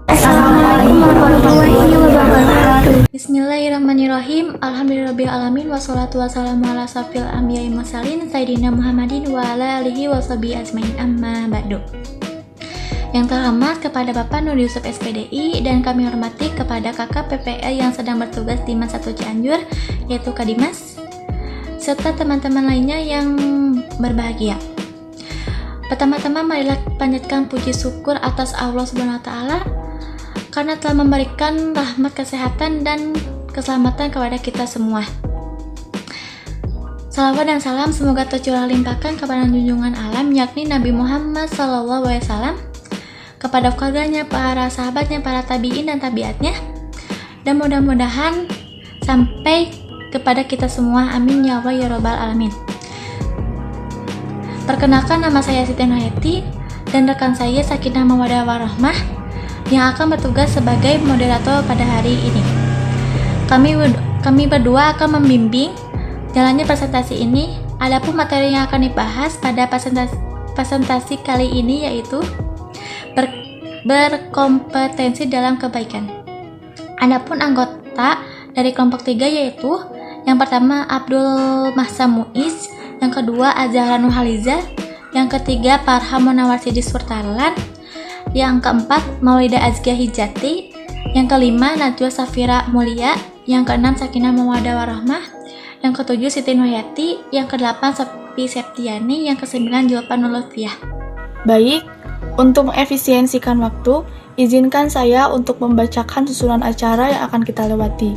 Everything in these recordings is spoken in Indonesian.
Assalamualaikum warahmatullahi wabarakatuh. Bismillahirrahmanirrahim. Alhamdulillahirrahmanirrahim. Wassalatu wassalamu ala asyrofil anbiya'i mursalin Sayyidina Muhammadin wa ala alihi wa sahbihi ajmain, amma ba'du. Yang terhormat kepada Bapak Nur Yusuf SPDI dan kami hormati kepada kakak PPL yang sedang bertugas di MAN 1 Cianjur, yaitu Kak Dimas, serta teman-teman lainnya yang berbahagia. Pertama-tama marilah panjatkan puji syukur atas Allah Subhanahu wa taala karena telah memberikan rahmat kesehatan dan keselamatan kepada kita semua. Salawat dan salam semoga tercurah limpahkan kepada junjungan alam, yakni Nabi Muhammad SAW, kepada keluarganya, para sahabatnya, para tabi'in dan tabiatnya, dan mudah-mudahan sampai kepada kita semua. Amin ya Allah ya Rabbal Alamin. Perkenalkan, nama saya Siti Nurhayati dan rekan saya Sakinah Mawaddah Warahmah yang akan bertugas sebagai moderator pada hari ini. Kami berdua akan membimbing jalannya presentasi ini. Adapun materi yang akan dibahas pada presentasi kali ini yaitu berkompetensi dalam kebaikan. Adapun anggota dari kelompok 3 yaitu yang pertama Abdul Mahsam Muiz, yang kedua Azhara Nurhaliza, yang ketiga Farham Munawarsidi Surtalan, yang keempat Maulidah Azkia Hijati, yang kelima Najwa Safira Mulia, yang keenam Sakinah Mawaddah Warahmah, yang ketujuh Siti Nurhayati, yang kedelapan Sofi Septiani, yang kesembilan Julpan Nurlutfiah. Baik, untuk mengefisiensikan waktu, izinkan saya untuk membacakan susunan acara yang akan kita lewati.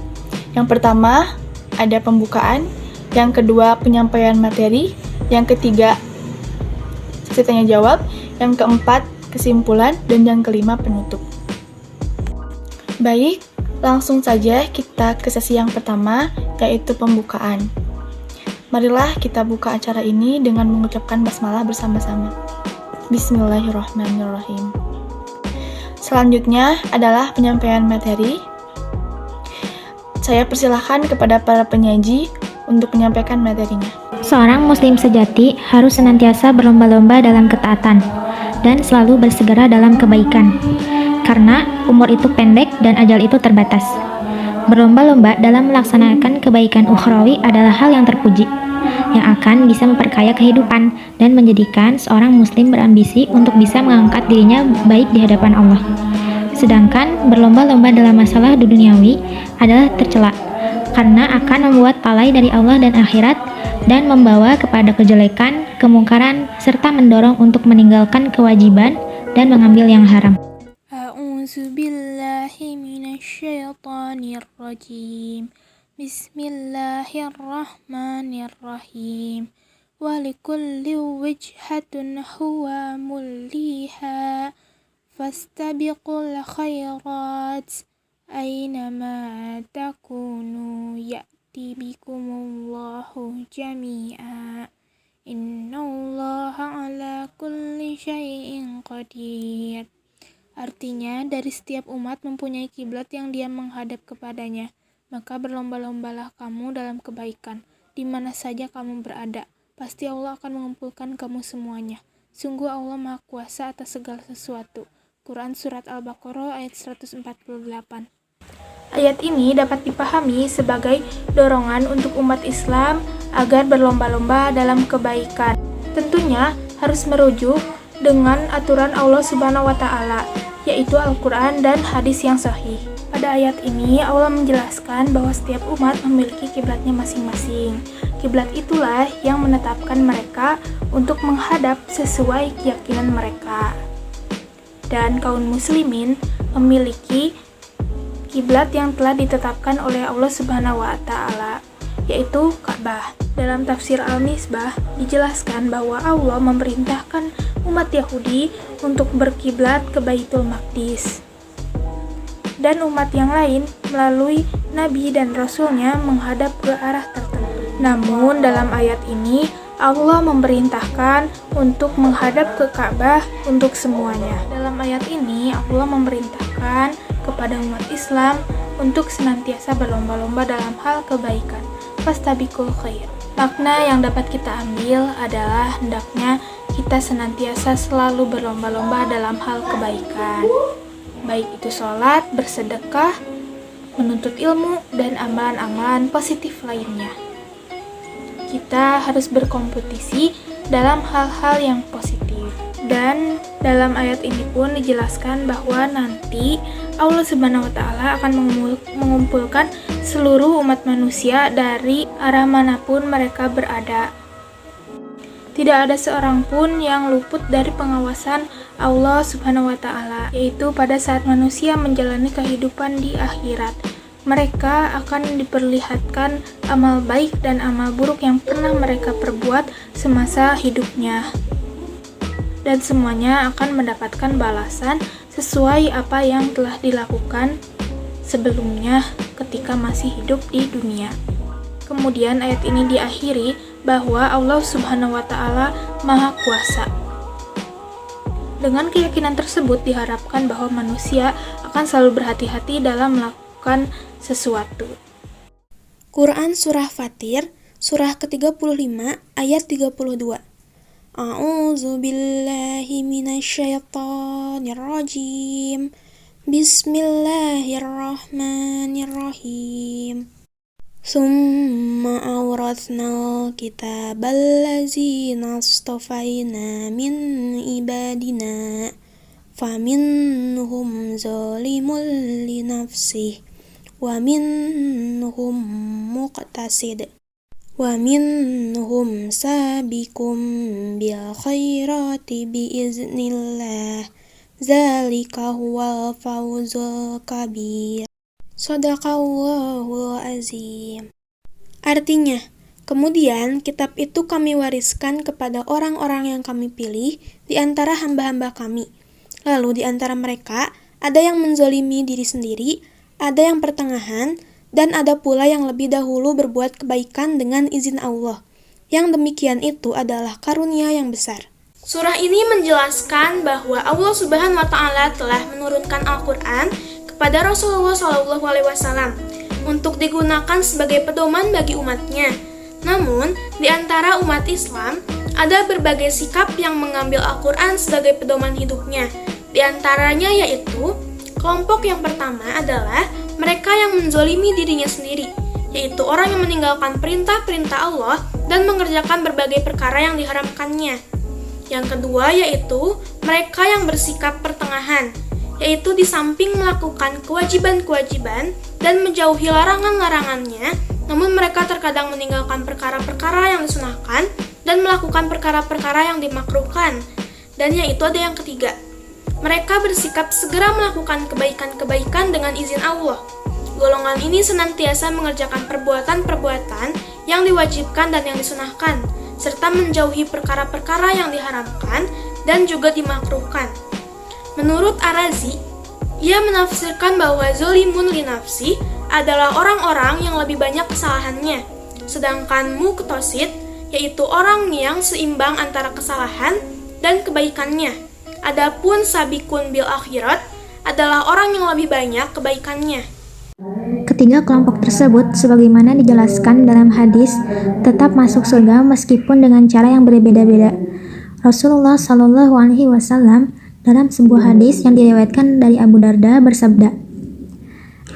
Yang pertama, ada pembukaan, yang kedua penyampaian materi, yang ketiga sesi tanya jawab, yang keempat kesimpulan, dan yang kelima penutup. Baik, langsung saja kita ke sesi yang pertama, yaitu pembukaan. Marilah kita buka acara ini dengan mengucapkan basmalah bersama-sama. Bismillahirrahmanirrahim. Selanjutnya adalah penyampaian materi. Saya persilahkan kepada para penyaji untuk menyampaikan materinya. Seorang muslim sejati harus senantiasa berlomba-lomba dalam ketaatan dan selalu bersegera dalam kebaikan, karena umur itu pendek dan ajal itu terbatas. Berlomba-lomba dalam melaksanakan kebaikan ukhrawi adalah hal yang terpuji, yang akan bisa memperkaya kehidupan dan menjadikan seorang muslim berambisi untuk bisa mengangkat dirinya baik di hadapan Allah. Sedangkan berlomba-lomba dalam masalah duniawi adalah tercela, karena akan membuat lalai dari Allah dan akhirat dan membawa kepada kejelekan, kemungkaran, serta mendorong untuk meninggalkan kewajiban dan mengambil yang haram. A'udzubillahi minasyaitonirrajim. Bismillahirrahmanirrahim. Walikulli wijhatun huwa mulliha fastabiqul khairat aynama takunu ya'ti bikumullahu jami'a innallaha ala kulli syai'in qadir. Artinya, dari setiap umat mempunyai kiblat yang dia menghadap kepadanya, maka berlomba-lombalah kamu dalam kebaikan di mana saja kamu berada. Pasti Allah akan mengumpulkan kamu semuanya. Sungguh Allah Maha Kuasa atas segala sesuatu. Quran Surat Al-Baqarah ayat 148. Ayat ini dapat dipahami sebagai dorongan untuk umat Islam agar berlomba-lomba dalam kebaikan. Tentunya harus merujuk dengan aturan Allah Subhanahu wa taala, yaitu Al-Qur'an dan hadis yang sahih. Pada ayat ini Allah menjelaskan bahwa setiap umat memiliki kiblatnya masing-masing. Kiblat itulah yang menetapkan mereka untuk menghadap sesuai keyakinan mereka. Dan kaum muslimin memiliki kiblat yang telah ditetapkan oleh Allah Subhanahu wa taala, yaitu Ka'bah. Dalam tafsir Al-Misbah dijelaskan bahwa Allah memerintahkan umat Yahudi untuk berkiblat ke Baitul Maqdis, dan umat yang lain melalui nabi dan rasulnya menghadap ke arah tertentu. Namun dalam ayat ini Allah memerintahkan untuk menghadap ke Ka'bah untuk semuanya. Dalam ayat ini Allah memerintahkan kepada umat Islam untuk senantiasa berlomba-lomba dalam hal kebaikan. Fastabiqul khair. Makna yang dapat kita ambil adalah hendaknya kita senantiasa selalu berlomba-lomba dalam hal kebaikan, baik itu sholat, bersedekah, menuntut ilmu, dan amalan-amalan positif lainnya. Kita harus berkompetisi dalam hal-hal yang positif. Dan dalam ayat ini pun dijelaskan bahwa nanti Allah Subhanahu wa Ta'ala akan mengumpulkan seluruh umat manusia dari arah manapun mereka berada. Tidak ada seorang pun yang luput dari pengawasan Allah Subhanahu wa Ta'ala, yaitu pada saat manusia menjalani kehidupan di akhirat. Mereka akan diperlihatkan amal baik dan amal buruk yang pernah mereka perbuat semasa hidupnya. Dan semuanya akan mendapatkan balasan sesuai apa yang telah dilakukan sebelumnya ketika masih hidup di dunia. Kemudian ayat ini diakhiri bahwa Allah Subhanahu wa Ta'ala Maha Kuasa. Dengan keyakinan tersebut diharapkan bahwa manusia akan selalu berhati-hati dalam melakukan sesuatu. Quran Surah Fatir, Surah ke-35, ayat 32. A'udzu billahi minasyaitonir rajim. Bismillahirrahmanirrahim. Summa awrathnal kitabal ladzina astafaina min ibadina faminhum zalimun li nafsihi wa minhum muqtasid wa minhum sabiqum bil khairati biiznillah zalika huwal fawzul kabir. Shadaqallahul azim. Artinya, kemudian kitab itu kami wariskan kepada orang-orang yang kami pilih di antara hamba-hamba kami. Lalu di antara mereka ada yang menzolimi diri sendiri, ada yang pertengahan, dan ada pula yang lebih dahulu berbuat kebaikan dengan izin Allah. Yang demikian itu adalah karunia yang besar. Surah ini menjelaskan bahwa Allah Subhanahu wa Ta'ala telah menurunkan Al-Quran kepada Rasulullah SAW untuk digunakan sebagai pedoman bagi umatnya. Namun, di antara umat Islam ada berbagai sikap yang mengambil Al-Quran sebagai pedoman hidupnya. Di antaranya yaitu, kelompok yang pertama adalah mereka yang menzolimi dirinya sendiri, yaitu orang yang meninggalkan perintah-perintah Allah dan mengerjakan berbagai perkara yang diharamkannya. Yang kedua yaitu mereka yang bersikap pertengahan, yaitu di samping melakukan kewajiban-kewajiban dan menjauhi larangan-larangannya, namun mereka terkadang meninggalkan perkara-perkara yang disunahkan dan melakukan perkara-perkara yang dimakruhkan. Dan yaitu ada yang ketiga, mereka bersikap segera melakukan kebaikan-kebaikan dengan izin Allah. Golongan ini senantiasa mengerjakan perbuatan-perbuatan yang diwajibkan dan yang disunahkan, serta menjauhi perkara-perkara yang diharamkan dan juga dimakruhkan. Menurut Ar-Razi, ia menafsirkan bahwa zolimun li nafsi adalah orang-orang yang lebih banyak kesalahannya, sedangkan muqtasid yaitu orang yang seimbang antara kesalahan dan kebaikannya. Adapun sabikun bil akhirat adalah orang yang lebih banyak kebaikannya. Ketiga kelompok tersebut, sebagaimana dijelaskan dalam hadis, tetap masuk surga meskipun dengan cara yang berbeda-beda. Rasulullah Shallallahu Alaihi Wasallam dalam sebuah hadis yang diriwayatkan dari Abu Darda bersabda,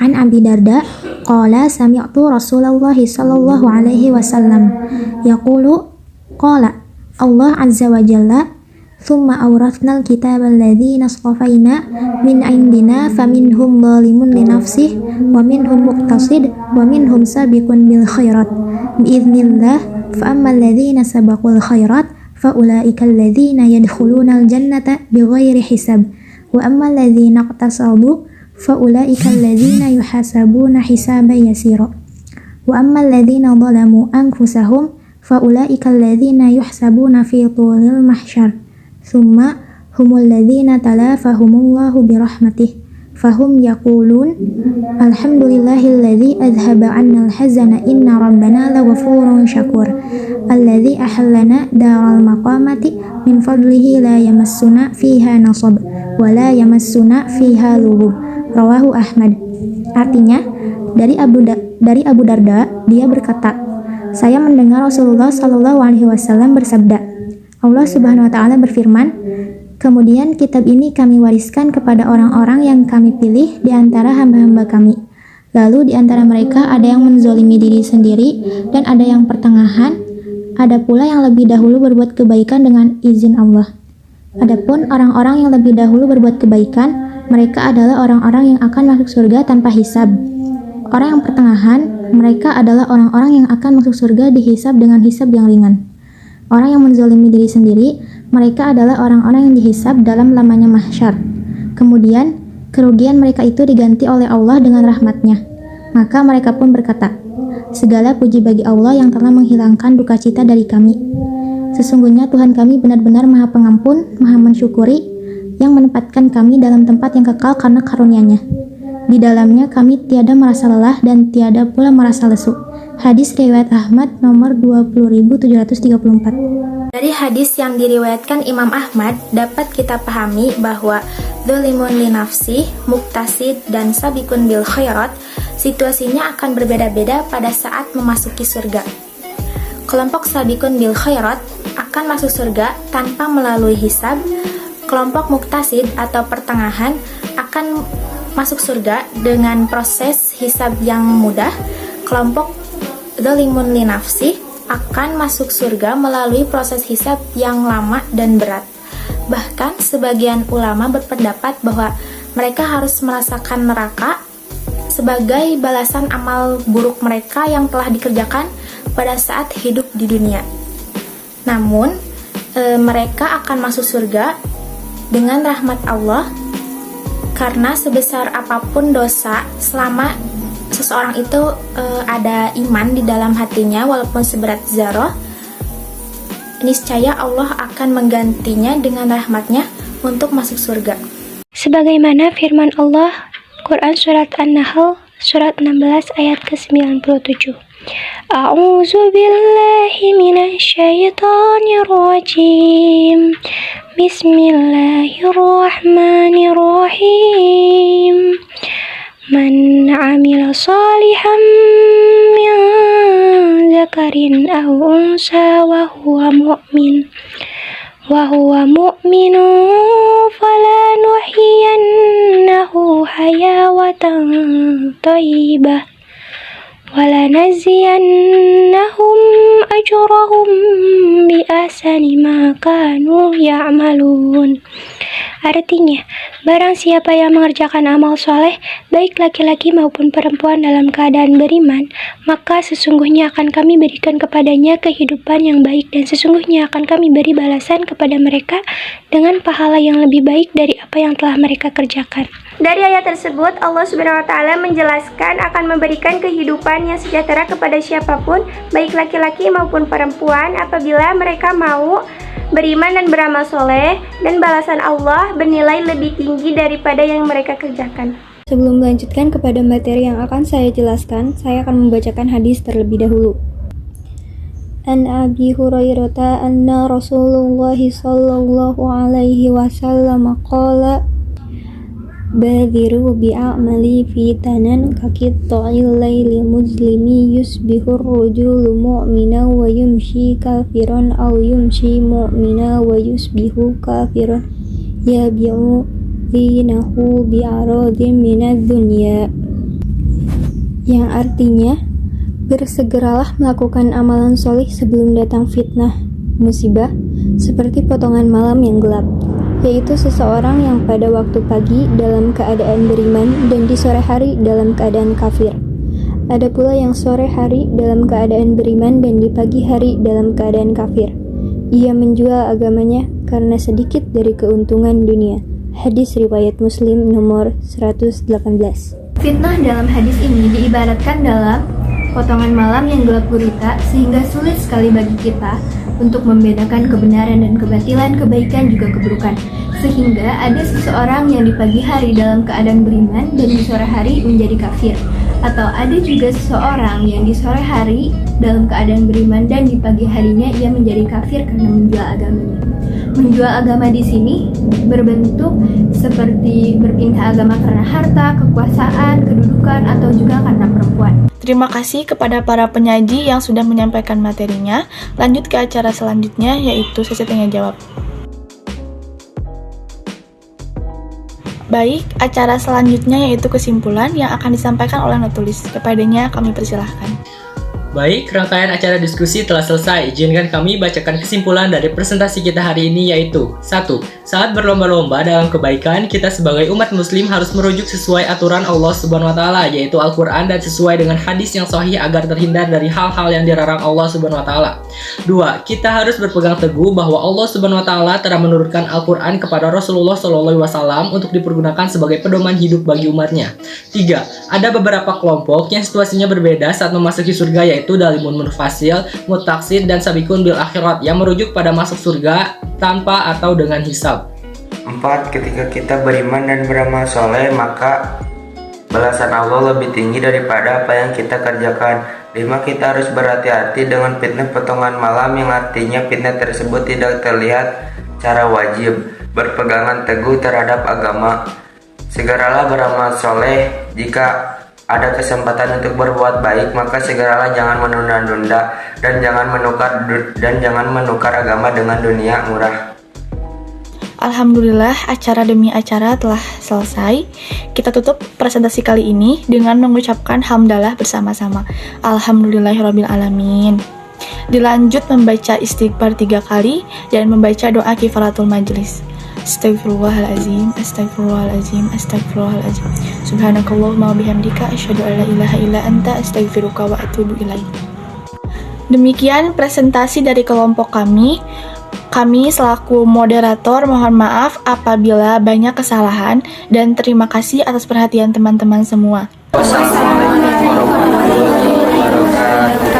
An Abi Darda, qala sami'tu Rasulullah Shallallahu Alaihi Wasallam yaqulu, qala Allah Azza wa Jalla, thumma awrathnal kitabal ladzina astafaina min indina faminhum zalimun li nafsihi wa minhum muqtasid wa minhum sabiqun bil khairat biiznillah fa ammal ladzina sabaqul khairat fa ulaika alladzina yadkhulunal jannata bighairi hisab wa ammal ladzina iqtasadu fa ulaika alladzina yuhasabuna hisaban yasira wa ammal ladzina zalamu anfusahum fa ulaika alladzina yuhsabuna fi tulil mahsyar Summa humul ladzina talafahumullahu birahmatih fahum yaqulun alhamdulillahilladzi adhaba 'annal hazana inna rabbana laghafurun syakur alladzi ahallana daral maqamati min fadlihi la yamassuna fiha nasab wa la yamassuna fiha lughub. Rawahu Ahmad. Artinya, dari Abu Darda, dia berkata, saya mendengar Rasulullah Shallallahu Alaihi Wasallam bersabda, Allah Subhanahu wa taala berfirman, "Kemudian kitab ini kami wariskan kepada orang-orang yang kami pilih di antara hamba-hamba kami. Lalu di antara mereka ada yang menzolimi diri sendiri dan ada yang pertengahan, ada pula yang lebih dahulu berbuat kebaikan dengan izin Allah. Adapun orang-orang yang lebih dahulu berbuat kebaikan, mereka adalah orang-orang yang akan masuk surga tanpa hisab. Orang yang pertengahan, mereka adalah orang-orang yang akan masuk surga dihisab dengan hisab yang ringan. Orang yang menzolimi diri sendiri, mereka adalah orang-orang yang dihisab dalam lamanya mahsyar. Kemudian, kerugian mereka itu diganti oleh Allah dengan rahmatnya. Maka mereka pun berkata, segala puji bagi Allah yang telah menghilangkan duka cita dari kami. Sesungguhnya Tuhan kami benar-benar maha pengampun, maha mensyukuri, yang menempatkan kami dalam tempat yang kekal karena karunia-Nya. Di dalamnya kami tiada merasa lelah dan tiada pula merasa lesu. Hadis riwayat Ahmad nomor 20.734. Dari hadis yang diriwayatkan Imam Ahmad, dapat kita pahami bahwa dzalimun li nafsi, muktasid, dan sabikun bil khairat, situasinya akan berbeda-beda pada saat memasuki surga. Kelompok sabikun bil khairat akan masuk surga tanpa melalui hisab. Kelompok muktasid atau pertengahan akan masuk surga dengan proses hisab yang mudah. Kelompok dzalimun li nafsi akan masuk surga melalui proses hisab yang lama dan berat. Bahkan sebagian ulama berpendapat bahwa mereka harus merasakan neraka sebagai balasan amal buruk mereka yang telah dikerjakan pada saat hidup di dunia. Namun, mereka akan masuk surga dengan rahmat Allah karena sebesar apapun dosa, selama seseorang itu ada iman di dalam hatinya walaupun seberat zarah, niscaya Allah akan menggantinya dengan rahmatnya untuk masuk surga. Sebagaimana firman Allah, Quran Surat An-Nahl, Surat 16 ayat ke-97. A'udzu billahi minasyaitonir rajim. Bismillahirrahmanirrahim. Man 'amila shalihan min dzakarin aw unsa wa huwa mu'minun falanuhyiyannahu hayatan thayyibah walanaziyannahum ajrahum bi ahsani ma kanu ya'malun. Artinya, barang siapa yang mengerjakan amal soleh, baik laki-laki maupun perempuan dalam keadaan beriman, maka sesungguhnya akan kami berikan kepadanya kehidupan yang baik dan sesungguhnya akan kami beri balasan kepada mereka dengan pahala yang lebih baik dari apa yang telah mereka kerjakan. Dari ayat tersebut, Allah Subhanahu wa taala menjelaskan akan memberikan kehidupan yang sejahtera kepada siapapun, baik laki-laki maupun perempuan, apabila mereka mau beriman dan beramal soleh, dan balasan Allah bernilai lebih tinggi daripada yang mereka kerjakan. Sebelum melanjutkan kepada materi yang akan saya jelaskan, saya akan membacakan hadis terlebih dahulu. An Abi Hurairah anna Rasulullah sallallahu alaihi wasallam qala Badiru bi'amali fitanan kakitta'il layli muslimi yusbihur rujulu mu'mina wa yumshi kafiran aw yumshi mu'mina wa yusbihu kafiran yabi'u dinahu bi'aradin minad dunya, yang artinya, bersegeralah melakukan amalan soleh sebelum datang fitnah, musibah, seperti potongan malam yang gelap, yaitu seseorang yang pada waktu pagi dalam keadaan beriman dan di sore hari dalam keadaan kafir. Ada pula yang sore hari dalam keadaan beriman dan di pagi hari dalam keadaan kafir. Ia menjual agamanya karena sedikit dari keuntungan dunia. Hadis riwayat Muslim nomor 118. Fitnah dalam hadis ini diibaratkan dalam potongan malam yang gelap gulita sehingga sulit sekali bagi kita untuk membedakan kebenaran dan kebatilan, kebaikan juga keburukan. Sehingga ada seseorang yang di pagi hari dalam keadaan beriman dan di sore hari menjadi kafir. Atau ada juga seseorang yang di sore hari dalam keadaan beriman dan di pagi harinya ia menjadi kafir karena menjual agamanya. Menjual agama di sini berbentuk seperti berpindah agama karena harta, kekuasaan, kedudukan, atau juga karena perempuan. Terima kasih kepada para penyaji yang sudah menyampaikan materinya. Lanjut ke acara selanjutnya, yaitu sesi tanya jawab. Baik, acara selanjutnya yaitu kesimpulan yang akan disampaikan oleh penulis. Kepadanya kami persilahkan. Baik, rangkaian acara diskusi telah selesai. Izinkan kami bacakan kesimpulan dari presentasi kita hari ini, yaitu 1. Saat berlomba-lomba dalam kebaikan, kita sebagai umat muslim harus merujuk sesuai aturan Allah Subhanahu wa Ta'ala, yaitu Al-Quran, dan sesuai dengan hadis yang sahih agar terhindar dari hal-hal yang dilarang Allah Subhanahu wa Ta'ala. 2. Kita harus berpegang teguh bahwa Allah Subhanahu wa Ta'ala telah menurunkan Al-Quran kepada Rasulullah SAW untuk dipergunakan sebagai pedoman hidup bagi umatnya. 3. Ada beberapa kelompok yang situasinya berbeda saat memasuki surga, yaitu dalimun munfasil, mutaksid, dan sabikun bil akhirat yang merujuk pada masuk surga tanpa atau dengan hisab. 4. Ketika kita beriman dan beramal soleh, maka balasan Allah lebih tinggi daripada apa yang kita kerjakan. 5. Kita harus berhati-hati dengan fitnah potongan malam, yang artinya fitnah tersebut tidak terlihat secara wajib. Berpegangan teguh terhadap agama. Segeralah beramal soleh. Jika ada kesempatan untuk berbuat baik, maka segeralah jangan menunda-nunda dan jangan menukar agama dengan dunia murah. Alhamdulillah, acara demi acara telah selesai. Kita tutup presentasi kali ini dengan mengucapkan hamdalah bersama-sama. Alhamdulillahirabbil alamin. Dilanjut membaca istighfar 3 kali dan membaca doa kifaratul majlis. Astagfirullahalazim, astagfirullahalazim, astagfirullahalazim. Subhanakallahumma wabihamdika asyhadu an la ilaha illa anta astaghfiruka wa atubu ilaik. Demikian presentasi dari kelompok kami. Kami selaku moderator mohon maaf apabila banyak kesalahan dan terima kasih atas perhatian teman-teman semua. Wassalamualaikum warahmatullahi wabarakatuh.